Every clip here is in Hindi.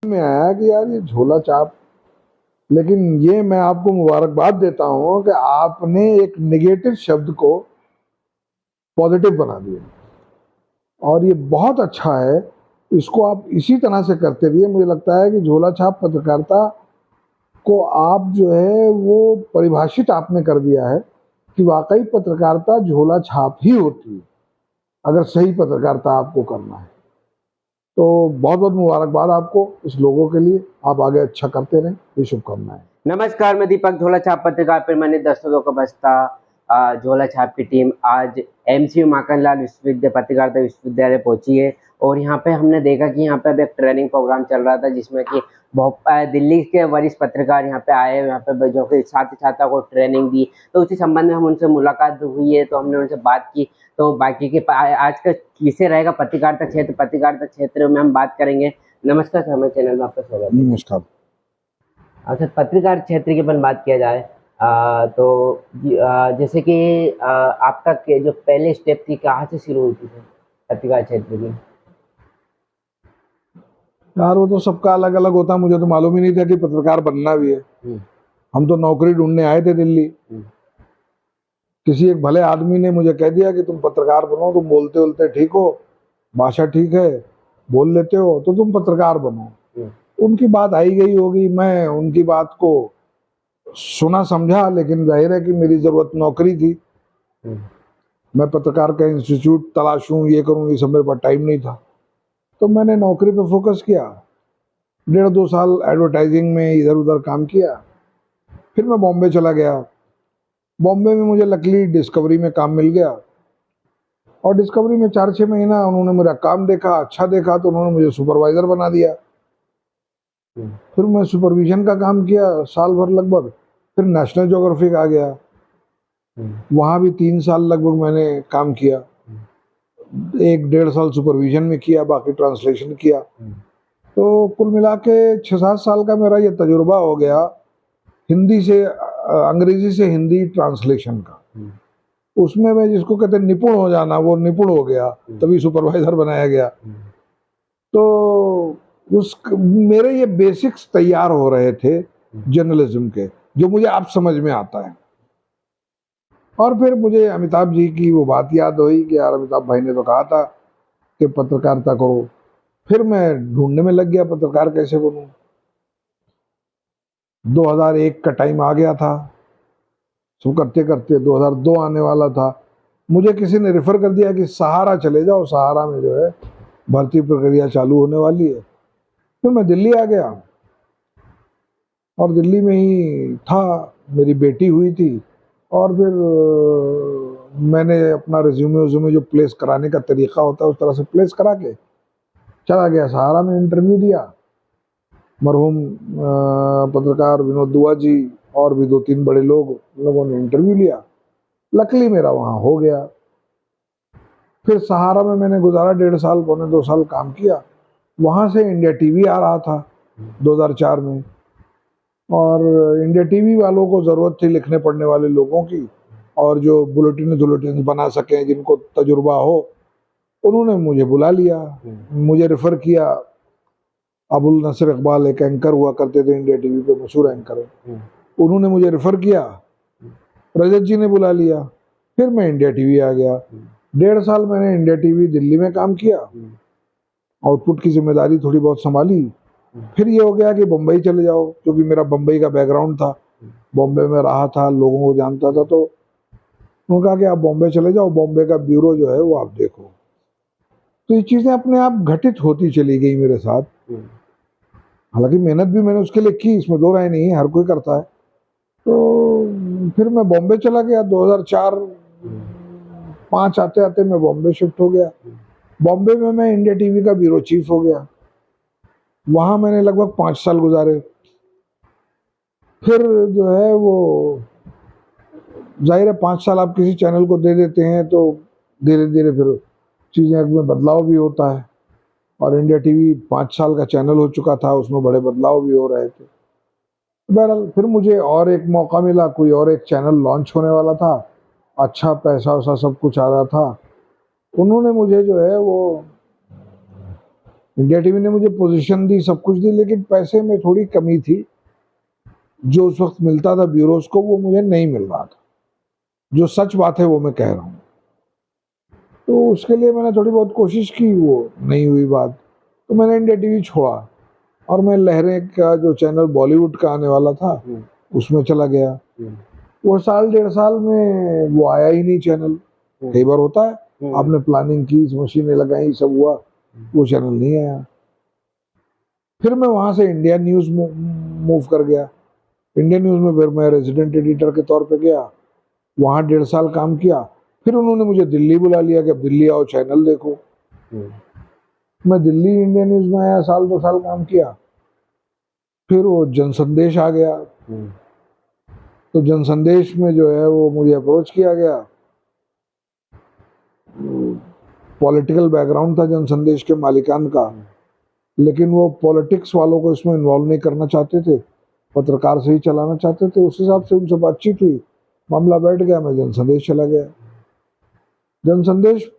में आया कि यार ये झोला छाप, लेकिन ये मैं आपको मुबारकबाद देता हूँ कि आपने एक नेगेटिव शब्द को पॉजिटिव बना दिया और ये बहुत अच्छा है। इसको आप इसी तरह से करते रहिए। मुझे लगता है कि झोला छाप पत्रकारिता को आप जो है वो परिभाषित आपने कर दिया है कि वाकई पत्रकारिता झोला छाप ही होती है अगर सही पत्रकारिता आपको करना है। तो बहुत बहुत मुबारकबाद आपको इस लोगों के लिए। आप आगे अच्छा करते रहें, ये शुभकामनाएं। नमस्कार, मैं दीपक, झोला छाप पत्रिका पर मैंने दर्शकों का बस्ता झोला छाप की टीम आज एमसीयू माखनलाल विश्वविद्यालय पत्रकारिता विश्वविद्यालय पहुंची है और यहाँ पे हमने देखा कि यहाँ पे अब एक ट्रेनिंग प्रोग्राम चल रहा था जिसमें कि दिल्ली के वरिष्ठ पत्रकार यहाँ पे आए, यहाँ पे जो कि छात्र छात्रा को ट्रेनिंग दी। तो उसी संबंध में हम उनसे मुलाकात हुई है, तो हमने उनसे बात की। तो बाकी के आज का विषय रहेगा पत्रकारिता क्षेत्र में हम बात करेंगे। नमस्कार सर, हमारे चैनल में आपका स्वागत है। नमस्कार। अच्छा, पत्रकार क्षेत्र की अपन बात किया जाए तो जैसे कि आपका जो पहले स्टेप थी कहाँ से शुरू हुई थी पत्रकार क्षेत्र की? यार वो तो सबका अलग अलग होता, मुझे तो मालूम ही नहीं था कि पत्रकार बनना भी है। हम तो नौकरी ढूंढने आए थे दिल्ली। किसी एक भले आदमी ने मुझे कह दिया कि तुम पत्रकार बनो, तुम बोलते बोलते ठीक हो, भाषा ठीक है, बोल लेते हो, तो तुम पत्रकार बनो। उनकी बात आई गई होगी, मैं उनकी बात को सुना समझा, लेकिन जाहिर है कि मेरी जरूरत नौकरी थी। मैं पत्रकार का इंस्टीट्यूट तलाशूं, ये करूं, ये सब मेरे पास टाइम नहीं था। तो मैंने नौकरी पे फोकस किया। 1.5-2 साल एडवर्टाइजिंग में इधर उधर काम किया। फिर मैं बॉम्बे चला गया। बॉम्बे में मुझे लकीली डिस्कवरी में काम मिल गया और डिस्कवरी में 4-6 महीना उन्होंने मेरा काम देखा, अच्छा देखा, तो उन्होंने मुझे सुपरवाइजर बना दिया। फिर मैं सुपरविजन का काम किया साल भर लगभग। फिर नेशनल ज्योग्राफिक आ गया, वहाँ भी 3 साल लगभग मैंने काम किया। 1-1.5 साल सुपरविजन में किया, बाकी ट्रांसलेशन किया। तो कुल मिला के 6-7 साल का मेरा ये तजुर्बा हो गया हिंदी से अंग्रेजी से हिंदी ट्रांसलेशन का। उसमें मैं जिसको कहते हैं निपुण हो जाना, वो निपुण हो गया, तभी सुपरवाइजर बनाया गया। तो मेरे ये बेसिक्स तैयार हो रहे थे जर्नलिज्म के, जो मुझे अब समझ में आता है। और फिर मुझे अमिताभ जी की वो बात याद हुई कि यार अमिताभ भाई ने तो कहा था कि पत्रकारिता करो। फिर मैं ढूंढने में लग गया पत्रकार कैसे बनूं। 2001 का टाइम आ गया था, सो करते करते 2002 आने वाला था। मुझे किसी ने रेफर कर दिया कि सहारा चले जाओ, सहारा में जो है भर्ती प्रक्रिया चालू होने वाली है। फिर मैं दिल्ली आ गया और दिल्ली में ही था, मेरी बेटी हुई थी। और फिर मैंने अपना रिज्यूमे जो प्लेस कराने का तरीका होता है उस तरह से प्लेस करा के चला गया सहारा में। इंटरव्यू दिया, मरहूम पत्रकार विनोद दुआ जी और भी 2-3 बड़े लोगों ने इंटरव्यू लिया। लकीली मेरा वहाँ हो गया। फिर सहारा में मैंने गुजारा 1.5 साल, 1.25-2 साल काम किया। वहाँ से इंडिया टीवी आ रहा था 2004 में, और इंडिया टीवी वालों को ज़रूरत थी लिखने पढ़ने वाले लोगों की, और जो बुलेटिन बना सकें, जिनको तजुर्बा हो। उन्होंने मुझे बुला लिया, मुझे रेफ़र किया। अबुल नसर इकबाल एक एंकर हुआ करते थे इंडिया टीवी पे, मशहूर एंकर, उन्होंने मुझे रेफ़र किया। रजत जी ने बुला लिया। फिर मैं इंडिया टीवी आ गया। 1.5 साल मैंने इंडिया टीवी दिल्ली में काम किया, आउटपुट की जिम्मेदारी थोड़ी बहुत संभाली। फिर ये हो गया कि बम्बई चले जाओ, क्योंकि मेरा बम्बई का बैकग्राउंड था, बॉम्बे में रहा था, लोगों को जानता था। तो उन्होंने कहा कि आप बॉम्बे चले जाओ, बॉम्बे का ब्यूरो जो है वो आप देखो। तो ये चीज़ें अपने आप घटित होती चली गई मेरे साथ। हालांकि मेहनत भी मैंने उसके लिए की, इसमें दो राय नहीं है, हर कोई करता है। तो फिर मैं बॉम्बे चला गया 2004-5 आते आते मैं बॉम्बे शिफ्ट हो गया। बॉम्बे में मैं इंडिया टीवी का ब्यूरो चीफ हो गया। वहाँ मैंने लगभग 5 साल गुजारे। फिर जो है वो जाहिर है 5 साल आप किसी चैनल को दे देते हैं तो धीरे धीरे फिर चीज़ें में बदलाव भी होता है। और इंडिया टीवी 5 साल का चैनल हो चुका था, उसमें बड़े बदलाव भी हो रहे थे। बहरहाल फिर मुझे और एक मौका मिला, कोई और एक चैनल लॉन्च होने वाला था, अच्छा पैसा वैसा सब कुछ आ रहा था। उन्होंने मुझे जो है वो इंडिया टीवी ने मुझे पोजीशन दी, सब कुछ दी, लेकिन पैसे में थोड़ी कमी थी। जो उस वक्त मिलता था ब्यूरोज को वो मुझे नहीं मिल रहा था। जो सच बात है वो मैं कह रहा हूँ। तो उसके लिए मैंने थोड़ी बहुत कोशिश की, वो नहीं हुई बात, तो मैंने इंडिया टीवी छोड़ा और मैं लहरें का जो चैनल बॉलीवुड का आने वाला था उसमें चला गया। वो साल 1.5 साल में वो आया ही नहीं चैनल। कई बार होता है, आपने प्लानिंग की, मशीनें लगाई, सब हुआ, वो चैनल नहीं आया। फिर मैं वहां से इंडिया न्यूज में मूव कर गया। इंडिया न्यूज में फिर मैं रेजिडेंट एडिटर के तौर पे गया, वहां 1.5 साल काम किया। फिर उन्होंने मुझे दिल्ली बुला लिया कि अब दिल्ली आओ, चैनल देखो। मैं दिल्ली इंडिया न्यूज में आया, 1-2 साल काम किया। फिर वो जनसंदेश आ गया, तो जनसंदेश में जो है वो मुझे अप्रोच किया गया। पॉलिटिकल बैकग्राउंड था जनसंदेश के मालिकान का, लेकिन वो पॉलिटिक्स वालों को इसमें इन्वॉल्व नहीं करना चाहते थे, पत्रकार से ही चलाना चाहते थे। उस हिसाब से उनसे बातचीत हुई, मामला बैठ गया, मैं जनसंदेश चला गया। जनसंदेश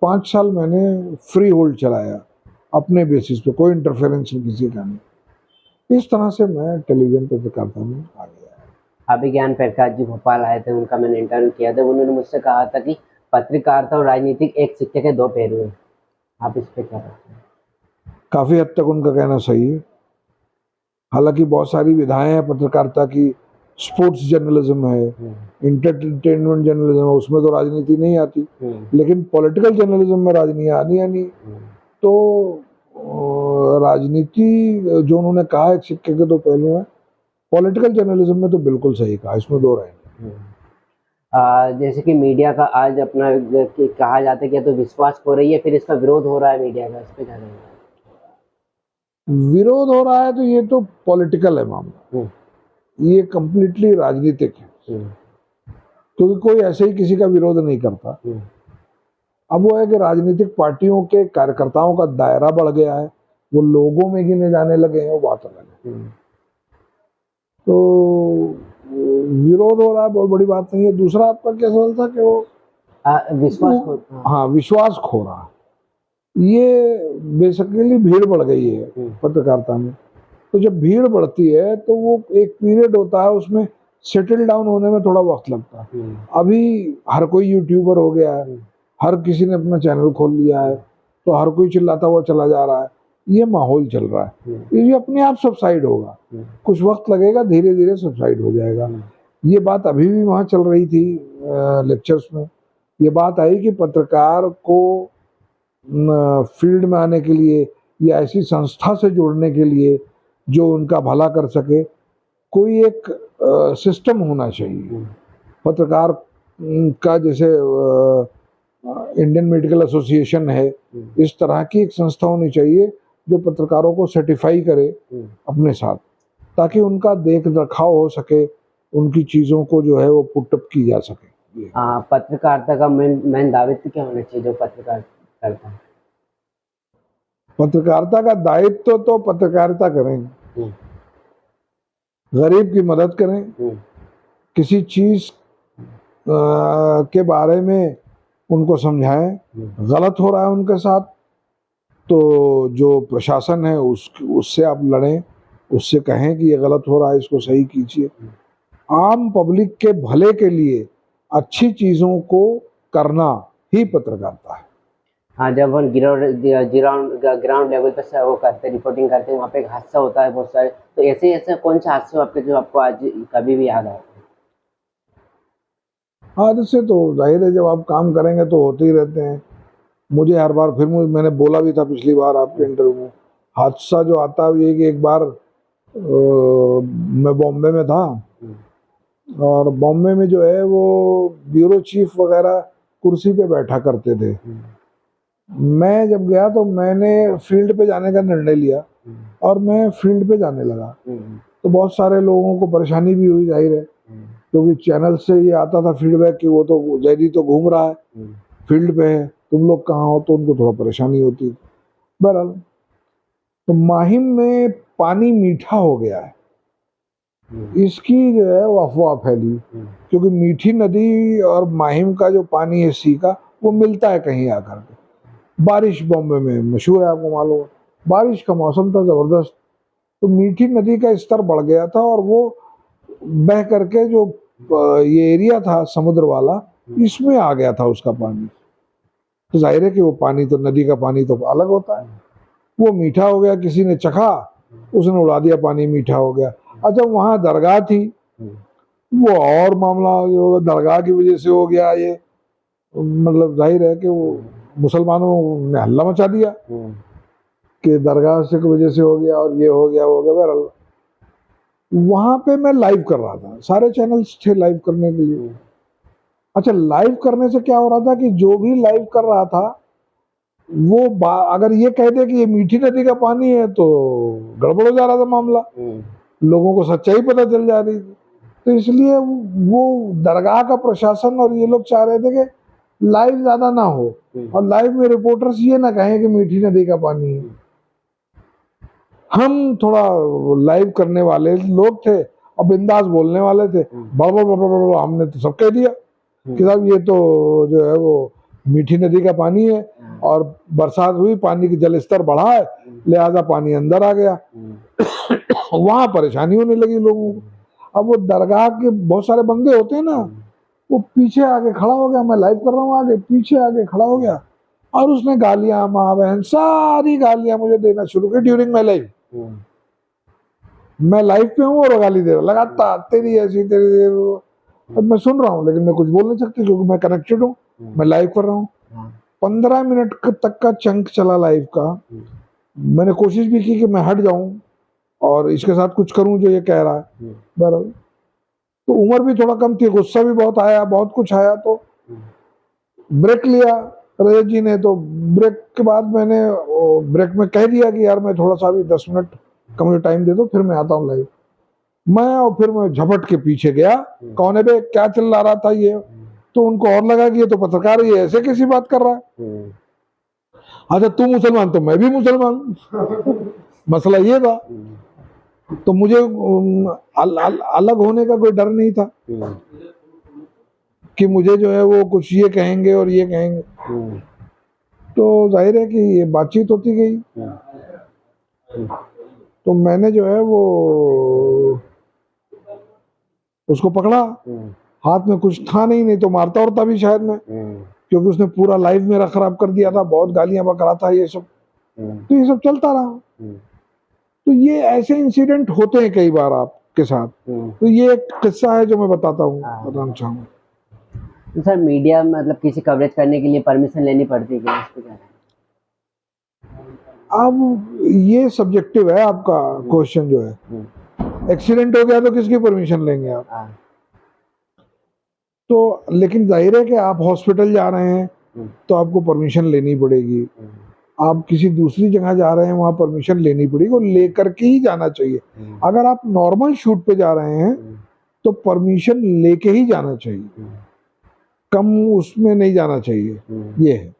5 साल मैंने फ्री होल्ड चलाया, अपने बेसिस पे, कोई इंटरफेरेंस किसी का नहीं। इस तरह से मैं टेलीविजन पत्रकारिता में आ गया। अभिज्ञान प्रकाश जी भोपाल आए थे, उनका मैंने इंटरव्यू किया था। उन्होंने मुझसे कहा था कि पत्रकारिता और राजनीतिक एक सिक्के के 2 पहलू हैं। आप इस पे क्या कहते हैं? काफी हद तक उनका कहना सही है। हालांकि बहुत सारी विधाएं हैं पत्रकारिता की। स्पोर्ट्स जर्नलिज्म है, इंटरटेनमेंट जर्नलिज्म है, उसमें तो राजनीति नहीं आती, लेकिन पॉलिटिकल जर्नलिज्म में राजनीति आनी। तो राजनीति जो उन्होंने कहा है सिक्के के 2 पहलू हैं, पॉलिटिकल जर्नलिज्म में तो बिल्कुल सही कहा, इसमें 2 राय नहीं। जैसे कि मीडिया का आज अपना कहा जाता है कि तो विश्वास हो रही है, फिर इसका विरोध हो रहा है मीडिया का, इस पे क्या कहेंगे? विरोध हो रहा है तो ये तो पॉलिटिकल है मामला, ये कंप्लीटली राजनीतिक है, क्योंकि कोई ऐसे ही किसी का विरोध नहीं करता। अब वो है कि राजनीतिक पार्टियों के कार्यकर्ताओं का दायरा बढ़ गया है, वो लोगों में गिने जाने लगे हैं, वो बात अलग है। तो विरोध हो रहा है, बहुत बड़ी बात नहीं है। दूसरा आपका क्या सवाल था कि वो विश्वास खो रहा है। ये बेसिकली भीड़ बढ़ गई है पत्रकारिता में। तो जब भीड़ बढ़ती है तो वो एक पीरियड होता है, उसमें सेटल डाउन होने में थोड़ा वक्त लगता है। अभी हर कोई यूट्यूबर हो गया है, हर किसी ने अपना चैनल खोल लिया है, तो हर कोई चिल्लाता हुआ चला जा रहा है, ये माहौल चल रहा है। ये अपने आप सबसाइड होगा, कुछ वक्त लगेगा, धीरे धीरे सबसाइड हो जाएगा। ये बात अभी भी वहाँ चल रही थी लेक्चर्स में, ये बात आई कि पत्रकार को फील्ड में आने के लिए या ऐसी संस्था से जोड़ने के लिए जो उनका भला कर सके, कोई एक सिस्टम होना चाहिए। पत्रकार का जैसे इंडियन मेडिकल एसोसिएशन है, इस तरह की एक संस्था होनी चाहिए जो पत्रकारों को सर्टिफाई करे अपने साथ, ताकि उनका देख रखाव हो सके, उनकी चीज़ों को जो है वो पुटअप की जा सके। पत्रकारिता का मेन दायित्व क्या होना चाहिए जो पत्रकार करता है? पत्रकारिता का दायित्व तो पत्रकारिता करें, गरीब की मदद करें, किसी चीज के बारे में उनको समझाएं, गलत हो रहा है उनके साथ तो जो प्रशासन है उससे आप लड़ें, उससे कहें कि ये गलत हो रहा है, इसको सही कीजिए। आम पब्लिक के भले के लिए अच्छी चीज़ों को करना ही पत्रकारिता है। हाँ, जब हम ग्राउंड लेवल पर वो करते रिपोर्टिंग करते हैं, वहाँ पे एक हादसा होता है बहुत सारे, तो ऐसे कौन से हादसे आपके जो आपको आज कभी भी याद आते हैं? हादसे तो जाहिर है जब आप काम करेंगे तो होते ही रहते हैं। मुझे हर बार, फिर मैंने बोला भी था पिछली बार आपके इंटरव्यू में, हादसा जो आता है ये कि एक बार मैं बॉम्बे में था, और बॉम्बे में जो है वो ब्यूरो चीफ वगैरह कुर्सी पे बैठा करते थे। मैं जब गया तो मैंने फील्ड पे जाने का निर्णय लिया और मैं फील्ड पे जाने लगा। तो बहुत सारे लोगों को परेशानी भी हुई, जाहिर है, क्योंकि चैनल से ये आता था फीडबैक कि वो तो जैदी तो घूम रहा है, फील्ड पे है, तुम लोग कहाँ हो, तो उनको थोड़ा परेशानी होती है। बहरहाल तो माहिम में पानी मीठा हो गया है, इसकी जो है वो अफवाह फैली, क्योंकि मीठी नदी और माहिम का जो पानी है सी का वो मिलता है कहीं आकर के। बारिश बॉम्बे में मशहूर है, आपको मालूम है, बारिश का मौसम था जबरदस्त, तो मीठी नदी का स्तर बढ़ गया था और वो बह करके जो ये एरिया था समुद्र वाला, इसमें आ गया था उसका पानी। तो जाहिर है कि वो पानी तो, नदी का पानी तो अलग होता है, वो मीठा हो गया, किसी ने चखा, उसने उड़ा दिया, पानी मीठा हो गया। अच्छा, वहाँ दरगाह थी, वो और मामला जो दरगाह की वजह से हो गया ये, मतलब जाहिर है कि वो मुसलमानों ने हल्ला मचा दिया कि दरगाह से की वजह से हो गया और ये हो गया वो हो गया। बहरहाल वहां पे मैं लाइव कर रहा था, सारे चैनल्स थे लाइव करने के लिए। अच्छा, लाइव करने से क्या हो रहा था कि जो भी लाइव कर रहा था वो अगर ये कह दे कि ये मीठी नदी का पानी है तो गड़बड़ हो जा रहा था मामला, लोगों को सच्चाई पता चल जा रही थी। तो इसलिए वो दरगाह का प्रशासन और ये लोग चाह रहे थे कि लाइव ज्यादा ना हो और लाइव में रिपोर्टर्स ये ना कहें कि मीठी नदी का पानी है। हम थोड़ा लाइव करने वाले लोग थे और बिंदास बोलने वाले थे, बड़ हमने तो सब कह दिया कि साहब ये तो जो है वो मीठी नदी का पानी है और बरसात हुई, पानी की जल स्तर बढ़ा है, लिहाजा पानी अंदर आ गया। वहां परेशानी होने लगी लोगों को। अब वो दरगाह के बहुत सारे बंदे होते हैं ना, वो पीछे आके खड़ा हो गया, मैं लाइव कर रहा हूँ, आगे पीछे आके खड़ा हो गया और उसने गालियां, माँ बहन सारी गालियां मुझे देना शुरू की ड्यूरिंग माई लाइफ। मैं लाइव पे हूँ और गाली दे रहा लगातार, तेरी ऐसी तेरी। अब मैं सुन रहा हूँ लेकिन मैं कुछ बोल नहीं सकती क्योंकि मैं कनेक्टेड हूँ, मैं लाइव कर रहा हूँ। 15 मिनट तक का चंक चला लाइव का। मैंने कोशिश भी की कि मैं हट जाऊं और इसके साथ कुछ करूं जो ये कह रहा है, बराबर। तो उम्र भी थोड़ा कम थी, गुस्सा भी बहुत आया, बहुत कुछ आया, तो ब्रेक लिया रजत जी ने। तो ब्रेक के बाद मैंने ब्रेक में कह दिया कि यार मैं थोड़ा सा भी 10 मिनट का मुझे टाइम दे दो, फिर मैं आता हूँ लाइव। मैं और फिर मैं झपट के पीछे गया, कौन है बे, क्या चल रहा था ये। तो उनको और लगा कि ये तो पत्रकार है, ये ऐसे कैसी बात कर रहा है। अच्छा, तू मुसलमान तो मैं भी मुसलमान, मसला ये था। तो मुझे अलग होने का कोई डर नहीं था कि मुझे जो है वो कुछ ये कहेंगे और ये कहेंगे। तो जाहिर है कि ये बातचीत होती गई। तो मैंने जो है वो उसको पकड़ा, हाथ में कुछ था नहीं तो मारता उड़ता भी शायद मैं, क्योंकि उसने पूरा लाइव मेरा खराब कर दिया था, बहुत गालियां बकरा था ये सब। तो ये सब चलता रहा। तो ये ऐसे इंसिडेंट होते हैं कई बार आपके साथ। तो ये एक किस्सा है जो मैं बताता हूँ, बताना चाहूँगा। तो सर, मीडिया मतलब किसी कवरेज करने के लिए परमिशन लेनी पड़ती है क्या, इस पे क्या है? अब ये सब्जेक्टिव है आपका क्वेश्चन जो है। एक्सीडेंट हो गया तो किसकी परमिशन लेंगे आप? तो लेकिन जाहिर है कि आप हॉस्पिटल जा रहे हैं तो आपको परमिशन लेनी पड़ेगी। आप किसी दूसरी जगह जा रहे हैं, वहां परमिशन लेनी पड़ेगी और लेकर के ही जाना चाहिए। अगर आप नॉर्मल शूट पे जा रहे हैं तो परमिशन लेके ही जाना चाहिए, कम उसमें नहीं जाना चाहिए, ये है।